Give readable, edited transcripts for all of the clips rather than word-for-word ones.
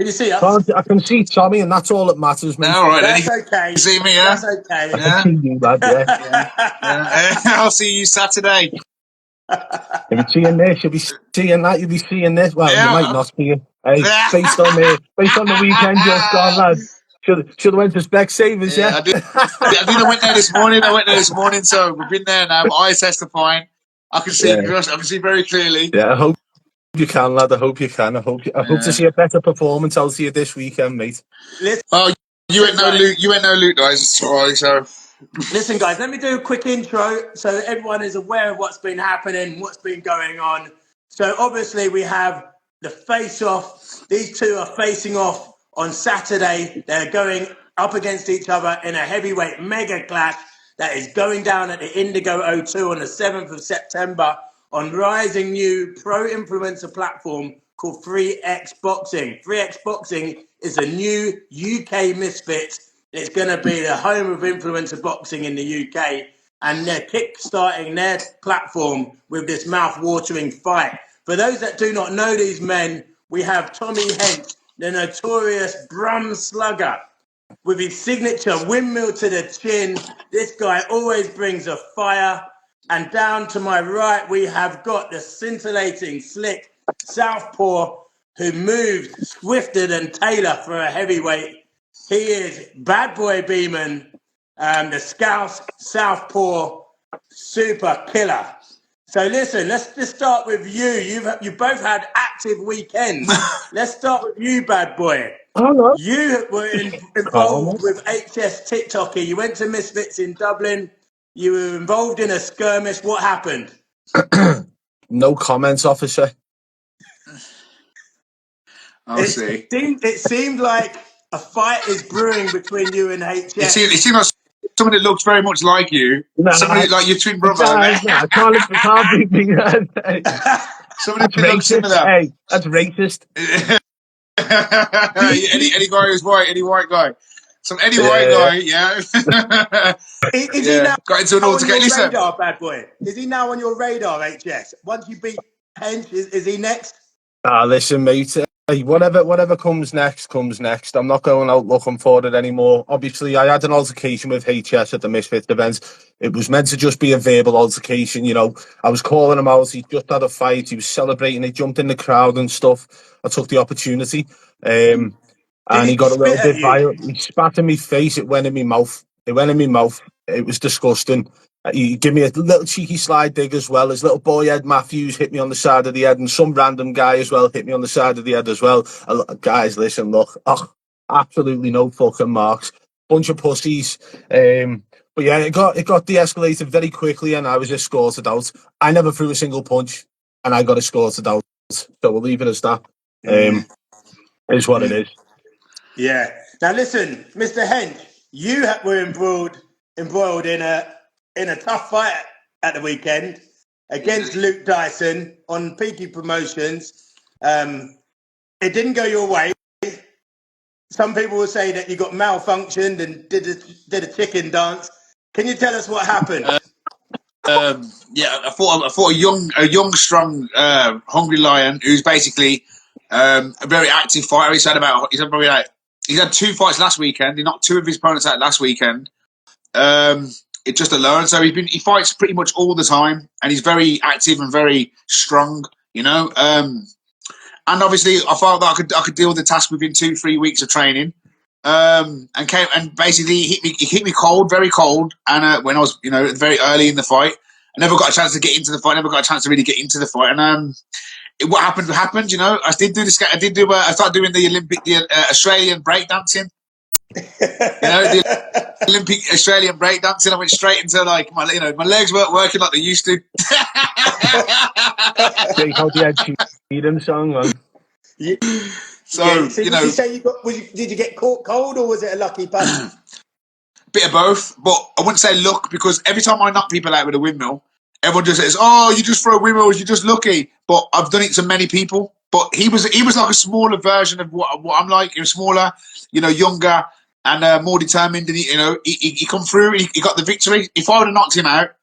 Can you see us? I can see Tommy, and that's all that matters, mate. All right, That's then. okay. You see me, yeah? That's okay. I can see you, lad, yeah. Yeah. I'll see you Saturday. If you're seeing this, you'll be seeing that, you'll be seeing this. Well, you might not see it. Hey, based on the weekend just gone, lad. Should have went to Specsavers, yeah? I did. I went there this morning. So we've been there now. My eyes testifying. I can see. Yeah. I can see very clearly. Yeah, I hope you can, lad. I hope you can. I hope to see a better performance out of you this weekend, mate. Oh, you ain't no loot. You ain't no loot, guys. Sorry, so. Listen, guys, let me do a quick intro so that everyone is aware of what's been happening, what's been going on. So obviously we have the face-off. These two are facing off on Saturday. They're going up against each other in a heavyweight mega clash that is going down at the Indigo O2 on the 7th of September on rising new pro influencer platform called 3X Boxing. 3X Boxing is a new UK Misfits. It's going to be the home of influencer boxing in the UK, and they're kick-starting their platform with this mouth-watering fight. For those that do not know these men, we have Tommy Hench, the notorious Brummie slugger, with his signature windmill to the chin. This guy always brings a fire. And down to my right, we have got the scintillating, slick southpaw who moved swifter than Taylor for a heavyweight. He is Badboy Beaman, the Scouse Southpaw super killer. So listen, let's just start with you. You've both had active weekends. Let's start with you, Badboy. Oh, no. You were involved with HS TikToker. You went to Misfits in Dublin. You were involved in a skirmish. What happened? No comments, officer. I'll see. It seemed like a fight is brewing between you and HS. It seemed like someone that looks very much like you. Somebody like your twin brother. Can't be me. Somebody that looks similar. Hey, that's racist. Any guy who's white, any white guy. Any white guy, yeah. Is he now got into an on your altercation? radar, Badboy? Is he now on your radar, HS? Once you beat Hench, is he next? Listen, mate. Hey, whatever comes next, comes next. I'm not going out looking for it anymore. Obviously, I had an altercation with HS at the Misfits event. It was meant to just be a verbal altercation, you know. I was calling him out. He just had a fight. He was celebrating. He jumped in the crowd and stuff. I took the opportunity. And he got a little bit violent. He spat in my face. It went in my mouth. It was disgusting. He gave me a little cheeky slide dig as well. His little boy Ed Matthews hit me on the side of the head, and some random guy as well hit me on the side of the head as well. Guys, listen, look, absolutely no fucking marks. Bunch of pussies. But yeah, it got de-escalated very quickly, and I was escorted out. I never threw a single punch, and I got escorted out. So we'll leave it as that. Is what it is. Yeah. Now listen, Mr. Hench, you were embroiled in a tough fight at the weekend against Luke Dyson on Peaky Promotions. It didn't go your way. Some people will say that you got malfunctioned and did a chicken dance. Can you tell us what happened? Yeah, I fought a young, strong, hungry lion who's basically a very active fighter. He's had 2 fights last weekend. He knocked 2 of his opponents out last weekend. It just alone. So he fights pretty much all the time, and he's very active and very strong. You know, and obviously I felt that I could deal with the task within 2-3 weeks of training. And basically he hit me cold, very cold, and when I was very early in the fight, I never got a chance to get into the fight. Never got a chance to really get into the fight, and what happened. You know, I started doing the Australian breakdancing. You know, the Olympic Australian breakdancing. I went straight into my legs weren't working like they used to. Take out the Ed Sheeran song, man. So did you say did you get caught cold, or was it a lucky punch? Bit of both, but I wouldn't say luck, because every time I knock people out with a windmill, everyone just says, "Oh, you just throw windmills, you're just lucky." But I've done it to many people. But he was like a smaller version of what I'm like. He was smaller, younger and more determined. And he come through. He got the victory. If I would have knocked him out,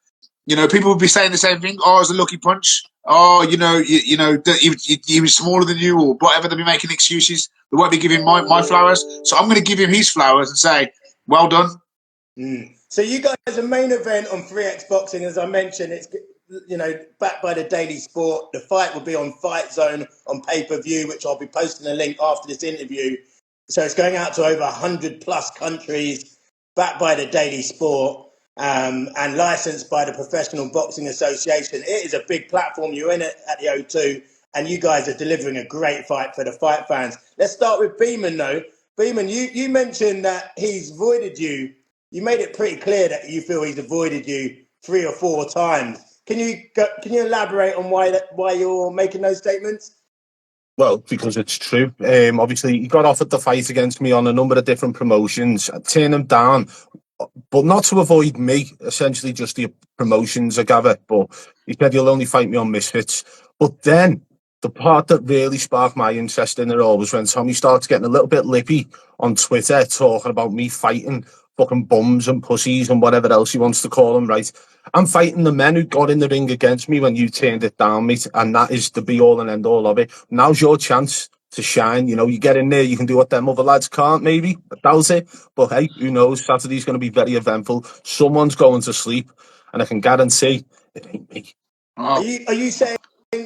people would be saying the same thing. Oh, it was a lucky punch. oh, he was smaller than you or whatever. They'll be making excuses. They won't be giving my flowers. So I'm going to give him his flowers and say, well done. So you guys, a main event on 3X Boxing, as I mentioned, it's backed by the Daily Sport. The fight will be on Fight Zone on pay-per-view, which I'll be posting a link after this interview. So it's going out to over 100 plus countries, backed by the Daily Sport, and licensed by the Professional Boxing Association. It is a big platform. You're in it at the O2, and you guys are delivering a great fight for the fight fans. Let's start with Beaman, though. Beaman, you mentioned that he's voided you. You made it pretty clear that you feel he's avoided you 3 or 4 times. Can you elaborate on why you're making those statements? Well, because it's true. Obviously, he got offered the fight against me on a number of different promotions. I turned him down, but not to avoid me, essentially just the promotions I gather. But he said he'll only fight me on Misfits. But then the part that really sparked my interest in it all was when Tommy started getting a little bit lippy on Twitter, talking about me fighting fucking bums and pussies and whatever else he wants to call them, right? I'm fighting the men who got in the ring against me when you turned it down, mate, and that is the be all and end all of it. Now's your chance to shine. You get in there, you can do what them other lads can't, maybe. I doubt it. But hey, who knows? Saturday's going to be very eventful. Someone's going to sleep, and I can guarantee it ain't me. Oh. Are you saying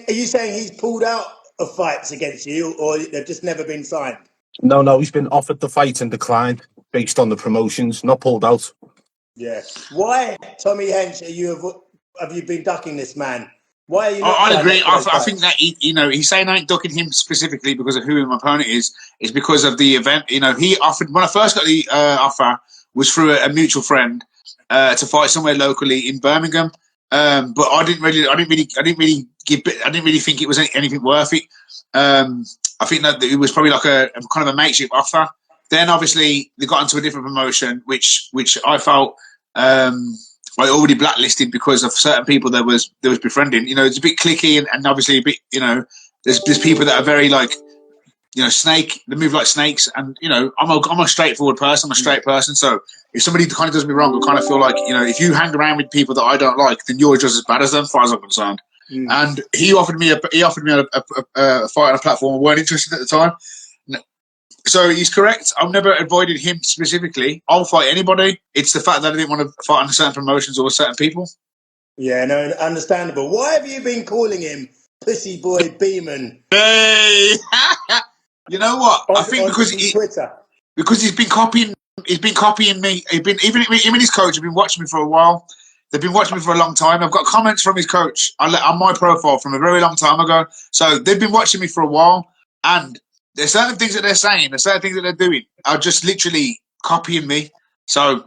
he's pulled out of fights against you, or they've just never been signed? No, he's been offered the fight and declined based on the promotions, not pulled out. Yeah. Why, Tommy Hench, have you been ducking this man? Why are you not? I agree. I think that he's saying I ain't ducking him specifically because of who my opponent is because of the event. He offered when I first got the offer was through a mutual friend to fight somewhere locally in Birmingham. But I didn't really think it was anything worth it. I think that it was probably like a kind of a makeshift offer. Then obviously they got into a different promotion, which I felt I already blacklisted because of certain people that was befriending. It's a bit cliquey and obviously a bit. There's people that are very like snake. They move like snakes, and I'm a straightforward person. I'm a straight person. So if somebody kind of does me wrong, I kind of feel like if you hang around with people that I don't like, then you're just as bad as them, as far as I'm concerned. And he offered me a fight on a platform I weren't interested at the time. So he's correct. I've never avoided him specifically. I'll fight anybody. It's the fact that I didn't want to fight on certain promotions or certain people. Yeah, no, understandable. Why have you been calling him Pussy Boy Beaman? Hey, you know what? I think because Twitter. Because he's been copying me. Even his coach have been watching me for a while. They've been watching me for a long time. I've got comments from his coach on my profile from a very long time ago. So they've been watching me for a while, and there's certain things that they're saying, there's certain things that they're doing are just literally copying me. So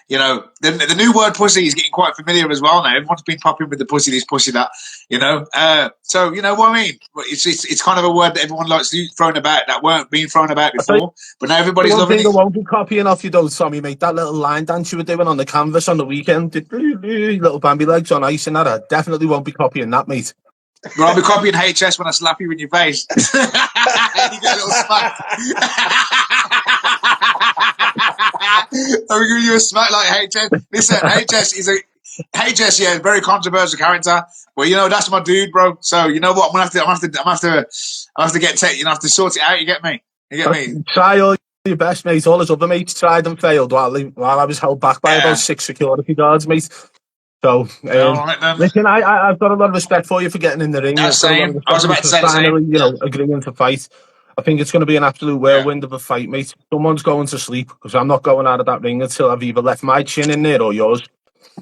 the new word pussy is getting quite familiar as well now. Everyone's been popping with the pussy this, pussy that, So you know what I mean? It's kind of a word that everyone likes to thrown about that weren't being thrown about before, but now everybody's loving it. They won't be copying off you though, Tommy, mate. That little line dance you were doing on the canvas on the weekend, little Bambi legs on ice and that, I definitely won't be copying that, mate. Well, I'll be copying HS when I slap you in your face. You get a little smack. I'm giving you a smack like HS. Listen, HS, yeah, very controversial character. Well, that's my dude, bro. So you know what? I'm gonna have to have to sort it out. You get me? Try all your best, mate. All his other mates tried and failed while I was held back by about 6 security guards, mate. So, listen, I've got a lot of respect for you for getting in the ring. That's same. I was about to say the same. Agreeing to fight. I think it's going to be an absolute whirlwind of a fight, mate. Someone's going to sleep because I'm not going out of that ring until I've either left my chin in there or yours.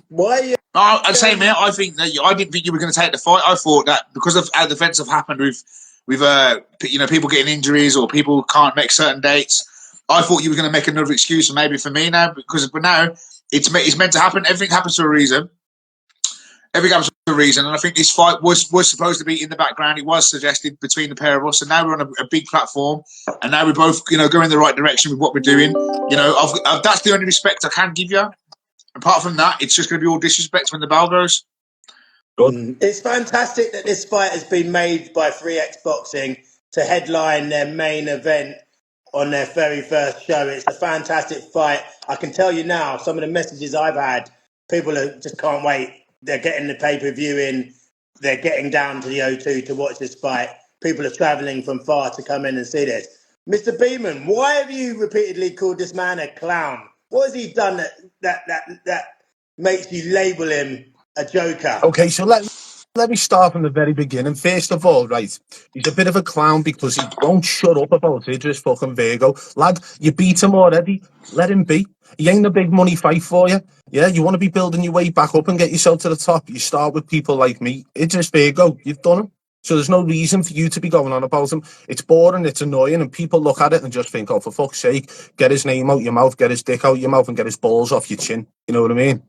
Why? I'd say, mate, I didn't think you were going to take the fight. I thought that because of how the events have happened with people getting injuries or people can't make certain dates, I thought you were going to make another excuse maybe for me now but now it's meant to happen. Everything happens for a reason. And I think this fight was supposed to be in the background. It was suggested between the pair of us, and now we're on a big platform, and now we're both, going in the right direction with what we're doing. That's the only respect I can give you. Apart from that, it's just going to be all disrespect when the bell goes. Good. It's fantastic that this fight has been made by 3X Boxing to headline their main event on their very first show. It's a fantastic fight. I can tell you now, some of the messages I've had, people just can't wait. They're getting the pay-per-view in. they're getting down to the O2 to watch this fight. People are travelling from far to come in and see this. Mr. Beaman, why have you repeatedly called this man a clown? What has he done that makes you label him a joker? Okay, so let me start from the very beginning. First of all, right, he's a bit of a clown because he won't shut up about Idris fucking Virgo. Lad, you beat him already. Let him be. He ain't a big money fight for you. Yeah, you want to be building your way back up and get yourself to the top. You start with people like me. Idris Virgo, you've done him. So there's no reason for you to be going on about him. It's boring, it's annoying, and people look at it and just think, oh, for fuck's sake, get his name out your mouth, get his dick out your mouth, and get his balls off your chin. You know what I mean?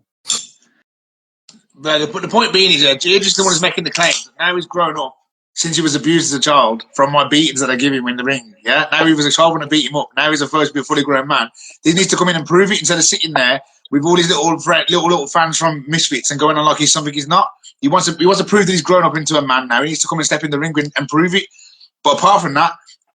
But the point being is that Idris is the one who's making the claims. Now he's grown up since he was abused as a child from my beatings that I give him in the ring. Yeah. Now he was a child when I beat him up. Now he's supposed to be a fully grown man. He needs to come in and prove it instead of sitting there with all these little fans from Misfits and going on like he's something he's not. He wants to prove that he's grown up into a man now. He needs to come and step in the ring and prove it. But apart from that,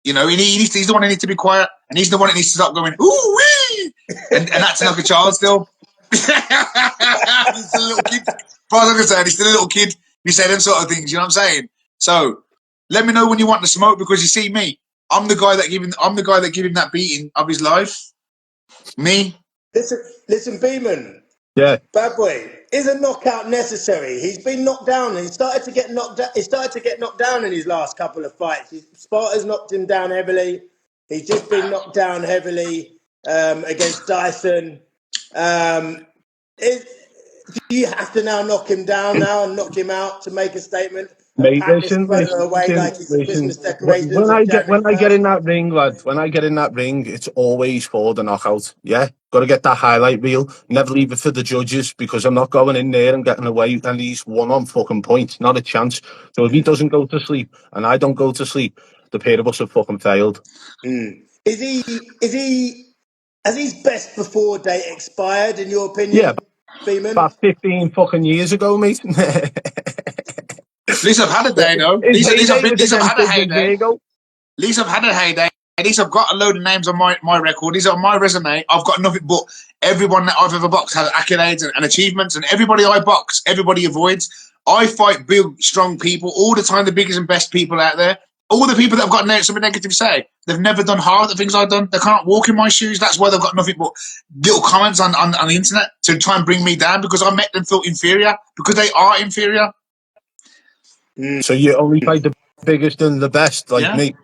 you know, he's the one that needs to be quiet, and he's the one that needs to stop going ooh wee and acting like a child still. He's still a little kid. Father he's still a little kid. You say them sort of things, you know what I'm saying? So let me know when you want the smoke, because you see me, I'm the guy that gave him that beating of his life. Me. Listen, Beaman. Yeah. Badboy, is a knockout necessary? He's been knocked down. He started to get knocked down in his last couple of fights. Sparta's knocked him down heavily. He's just been knocked down heavily against Dyson. Do you have to now knock him down now and knock him out to make a statement and Mate, pack this photo away like it's the Christmas decorations When of I January get 1st? in that ring, lad, when I get in that ring, it's always for the knockout. Yeah, got to get that highlight reel. Never leave it for the judges, because I'm not going in there and getting away at least one on fucking point. Not a chance. So if he doesn't go to sleep and I don't go to sleep, the pair of us have fucking failed. Has his best before date expired in your Yeah, opinion, Beaman? about 15 fucking years ago, mate. At least I've had a day though. At His least heyday was I've against had a Idris heyday. Virgo. At least I've had a heyday. At least I've got a load of names on my record. These are my resume. I've got nothing but everyone that I've ever boxed has accolades and achievements, and everybody I box, everybody avoids. I fight big, strong people all the time, the biggest and best people out there. All the people that have got something negative to say, they've never done half the things I've done. They can't walk in my shoes. That's why they've got nothing but little comments on the internet to try and bring me down, because I make them feel inferior, because they are inferior. So you only fight the biggest and the best, like Yeah. me.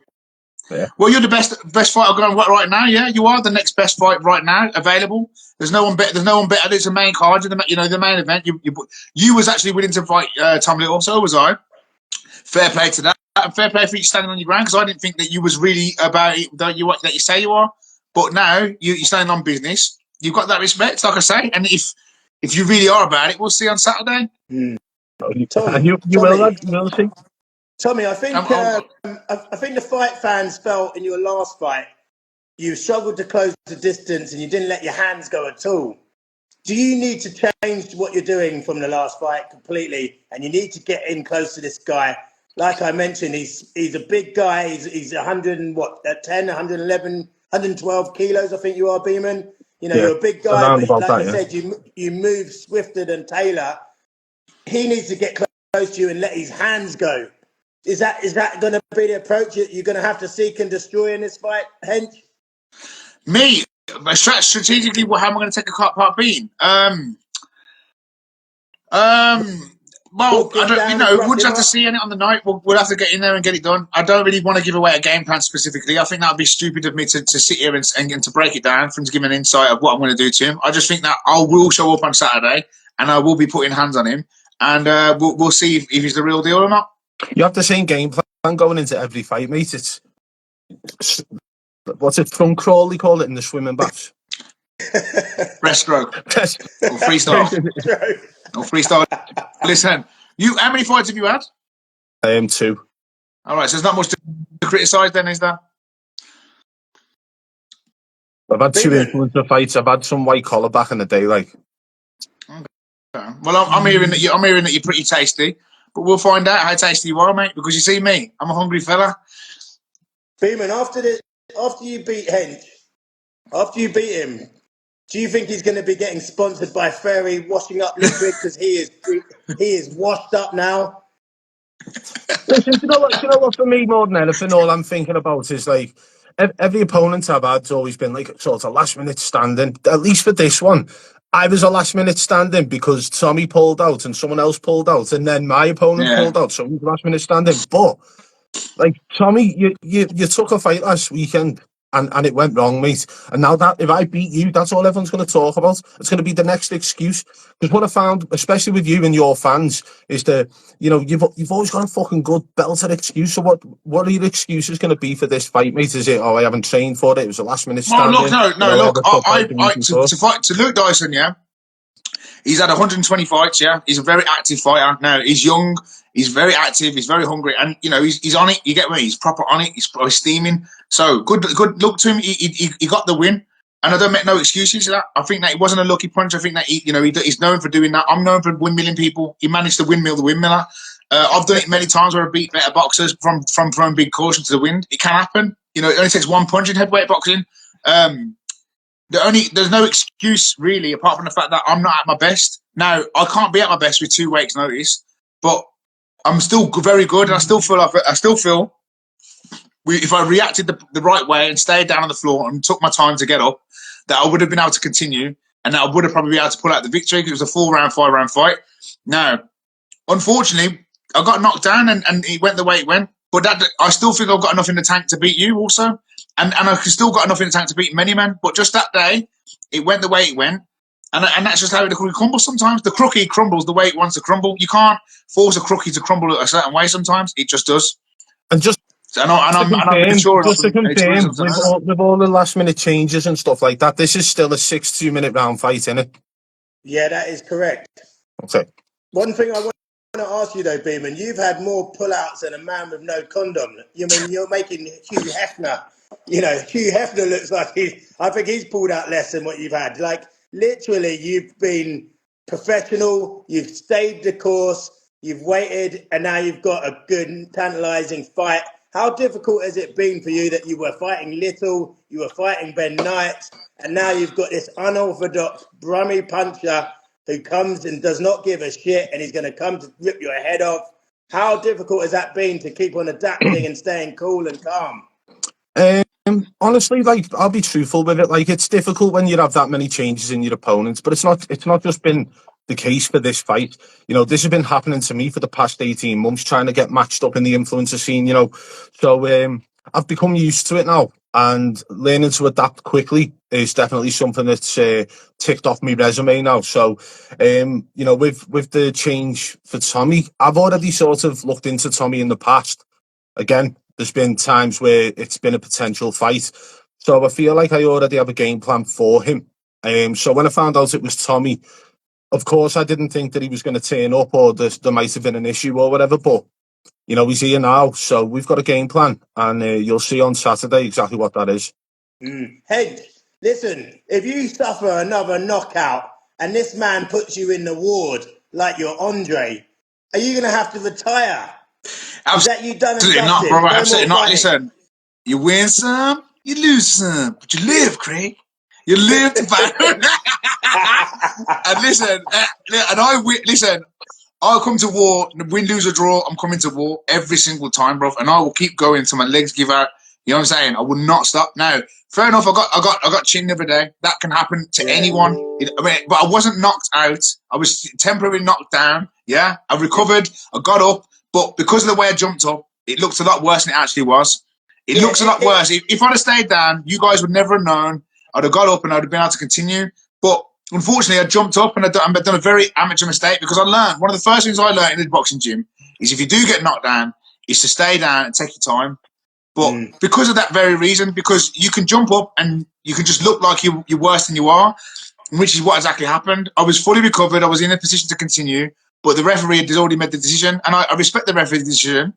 Yeah. Well, you're the best fighter going right now. Yeah, you are the next best fight right now available. There's no one better. There's no one better. It's a main card. The main event. You was actually willing to fight Tom Little. So was I. Fair play to that. And fair play for you standing on your ground, because I didn't think that you was really about it that you say you are. But now you're standing on business. You've got that respect, like I say. And if you really are about it, we'll see on Saturday. And you will, lad. You will see. Tommy, I think the fight fans felt in your last fight you struggled to close the distance and you didn't let your hands go at all. Do you need to change what you're doing from the last fight completely, and you need to get in close to this guy? Like I mentioned, he's a big guy. He's 100 and what, 10, 111, 112 kilos, I think you are, Beaman. You know, you're a big guy, around but about like that, I said, you move swifter than Taylor. He needs to get close to you and let his hands go. Is that going to be the approach you're going to have to seek and destroy in this fight, Hench? Me, strategically, how am I going to take a part being? Well, Walk him down and we'll rough just him have to up? see it on the night. We'll have to get in there and get it done. I don't really want to give away a game plan specifically. I think that would be stupid of me to sit here and to break it down for him to give an insight of what I'm going to do to him. I just think that I will show up on Saturday and I will be putting hands on him, and we'll see if he's the real deal or not. You have the same game plan going into every fight, mate. It's what's it, front crawl, they call it in the swimming baths. Breaststroke or freestyle. Or freestyle. Listen, how many fights have you had? I am 2. All right, so there's not much to criticise then, is there? I've had 2 influencer fights. I've had some white collar back in the day, like. Okay. Well, I'm hearing that you're pretty tasty, but we'll find out how tasty you are, mate. Because you see me, I'm a hungry fella. Beaman, after you beat Hench, after you beat him, do you think he's going to be getting sponsored by Fairy washing up liquid because he is washed up now? Listen, do you know what? For me, more than anything, all I'm thinking about is like every opponent I've had's always been like sort of last minute standing. At least for this one, I was a last minute standing because Tommy pulled out and someone else pulled out, and then my opponent Yeah. pulled out, so he was last minute standing. But like Tommy, you took a fight last weekend and it went wrong, mate. And now that if I beat you, that's all everyone's going to talk about. It's going to be the next excuse. Because what I found, especially with you and your fans, is that you've always got a fucking good belter excuse. So what are your excuses going to be for this fight, mate? Is it I haven't trained for it? It was a last minute Well, look, standing. no, I look. had a tough fight the week before. To fight to Luke Dyson, yeah. He's had 120 fights, yeah. He's a very active fighter. Now, he's young, he's very active, he's very hungry, and he's on it. You get me? He's proper on it. He's steaming. So good look to him. He got the win, and I don't make no excuses for that. I think that it wasn't a lucky punch. I think that he's known for doing that. I'm known for windmilling people. He managed to windmill the windmiller. I've done it many times where I beat better boxers from throwing big caution to the wind. It can happen. It only takes one punch in heavyweight boxing. There's no excuse really, apart from the fact that I'm not at my best. Now, I can't be at my best with 2 weeks' notice, but I'm still very good, and I still feel if I reacted the right way and stayed down on the floor and took my time to get up, that I would have been able to continue, and that I would have probably been able to pull out the victory because it was a 4-round, 5-round fight. Now, unfortunately, I got knocked down and it went the way it went, but I still think I've got enough in the tank to beat you also. And I still got enough in the tank to beat many men, but just that day, it went the way it went. And that's just how it crumbles sometimes. The crookie crumbles the way it wants to crumble. You can't force a crookie to crumble a certain way sometimes. It just does. And I'm mature enough just to and experienced confirm, enough to know. with all the last minute changes and stuff like that, this is still a 2-minute round fight, isn't it? Yeah, that is correct. Okay. One thing I want to ask you though, Beaman, you've had more pullouts than a man with no condom. You mean you're making Hugh Hefner? Hugh Hefner looks like I think he's pulled out less than what you've had. Like literally, you've been professional. You've stayed the course. You've waited, and now you've got a good, tantalising fight. How difficult has it been for you that you were fighting Little, you were fighting Ben Knight, and now you've got this unorthodox Brummie puncher who comes and does not give a shit, and he's going to come to rip your head off? How difficult has that been to keep on adapting and staying cool and calm? Honestly, like I'll be truthful with it. Like it's difficult when you have that many changes in your opponents, but it's not just been the case for this fight. This has been happening to me for the past 18 months, trying to get matched up in the influencer scene. So I've become used to it now, and learning to adapt quickly is definitely something that's ticked off my resume now. So, with the change for Tommy, I've already sort of looked into Tommy in the past. Again, there's been times where it's been a potential fight. So I feel like I already have a game plan for him. So when I found out it was Tommy, of course, I didn't think that he was going to turn up or there might have been an issue or whatever. But, he's here now. So we've got a game plan. And you'll see on Saturday exactly what that is. Hench, listen, if you suffer another knockout and this man puts you in the ward like you're Andre, are you going to have to retire? Is that you done and Absolutely not, dusted? bro. No Absolutely more not. fighting? Listen, you win some, you lose some, but you live, Craig. You live to fight. And listen, listen. I'll come to war, win, lose, or draw. I'm coming to war every single time, bro. And I will keep going until my legs give out. You know what I'm saying? I will not stop. Now, fair enough. I got chin the other day. That can happen to anyone. But I wasn't knocked out. I was temporarily knocked down. Yeah, I recovered. I got up. But because of the way I jumped up, it looked a lot worse than it actually was. It looks a lot worse. If I'd have stayed down, you guys would never have known. I'd have got up and I'd have been able to continue. But unfortunately, I jumped up and I've done a very amateur mistake because I learned. One of the first things I learned in the boxing gym is if you do get knocked down, is to stay down and take your time. But because of that very reason, because you can jump up and you can just look like you're worse than you are, which is what exactly happened. I was fully recovered. I was in a position to continue, but the referee had already made the decision, and I respect the referee's decision.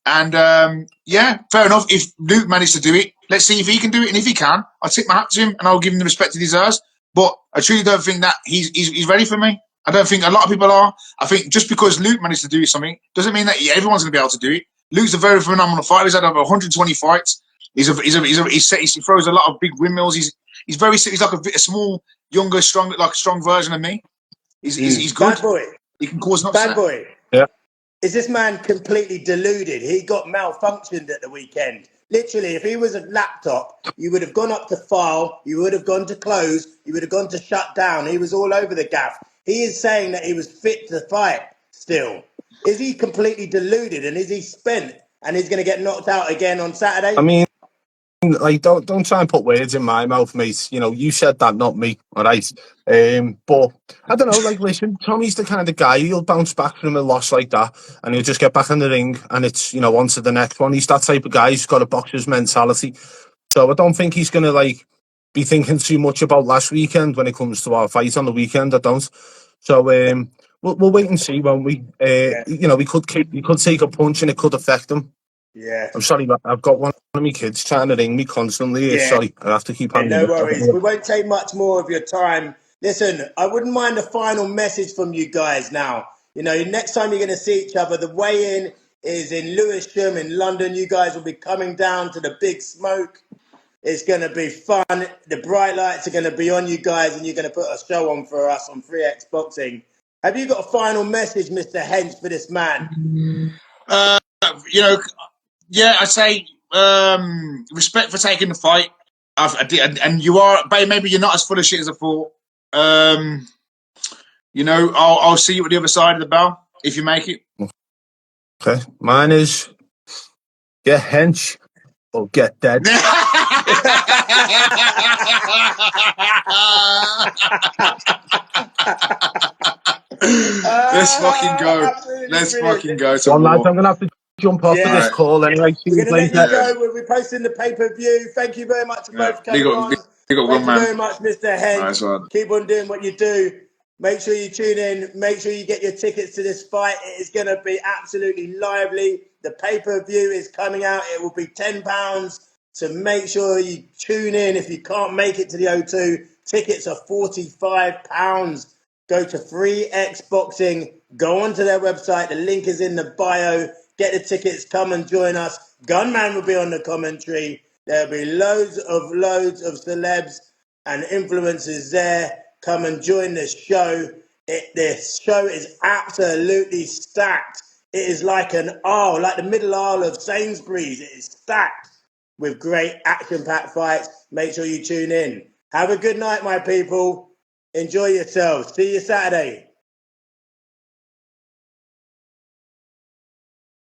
And yeah, fair enough. If Luke managed to do it, let's see if he can do it. And if he can, I'll tip my hat to him and I'll give him the respect he deserves. But I truly don't think that he's ready for me. I don't think a lot of people are. I think just because Luke managed to do something doesn't mean that everyone's going to be able to do it. Luke's a very phenomenal fighter. He's had over 120 fights. He throws a lot of big windmills. He's like a small, younger, strong version of me. He's good. Badboy. He can cause an upset. Badboy. Yeah. is this man completely deluded? He got malfunctioned at the weekend. Literally, if he was a laptop, you would have gone up to file, you would have gone to close, you would have gone to shut down. He was all over the gaff. He is saying that he was fit to fight still. Is he completely deluded and is he spent and he's going to get knocked out again on Saturday? I mean, like, don't try and put words in my mouth, mate. You know, you said that, not me. All right. But I don't know. Like, listen, Tommy's the kind of guy, he'll bounce back from a loss like that, and he'll just get back in the ring, and it's, you know, on to the next one. He's that type of guy. He's got a boxer's mentality. So I don't think he's gonna like be thinking too much about last weekend when it comes to our fight on the weekend. I don't. So we'll wait and see, won't we? Yeah. You know, he could take a punch and it could affect him. Yeah. I'm sorry, but I've got one of my kids trying to ring me constantly. Yeah. Sorry, I have to keep Yeah, hanging no up. worries. We won't take much more of your time. Listen, I wouldn't mind a final message from you guys now. You know, next time you're going to see each other, the weigh-in is in Lewisham in London. You guys will be coming down to the Big Smoke. It's going to be fun. The bright lights are going to be on you guys, and you're going to put a show on for us on 3X Boxing. Have you got a final message, Mr. Hench, for this man? You know, yeah, I say respect for taking the fight. And you are, maybe you're not as full of shit as I thought. You know, I'll see you at the other side of the bell if you make it. Okay, mine is get hench or get dead. Let's fucking go. Let's Brilliant. fucking go to Well, lads, war. I'm gonna have to jump off for this Yeah. call anyway. See We're you going to let you later. go. We'll be posting the pay-per-view. Thank you very much for both Big coming up, on. big up, Thank one you man. very much, Mr. Hench. Nice one. Keep on doing what you do. Make sure you tune in. Make sure you get your tickets to this fight. It is going to be absolutely lively. The pay-per-view is coming out. It will be £10. So make sure you tune in. If you can't make it to the O2, tickets are £45. Go to 3X Boxing. Go onto their website. The link is in the bio. Get the tickets. Come and join us. Gunman will be on the commentary. There'll be loads of celebs and influencers there. Come and join the show. This show is absolutely stacked. It is like an aisle, like the middle aisle of Sainsbury's. It is stacked with great action-packed fights. Make sure you tune in. Have a good night, my people. Enjoy yourselves. See you Saturday.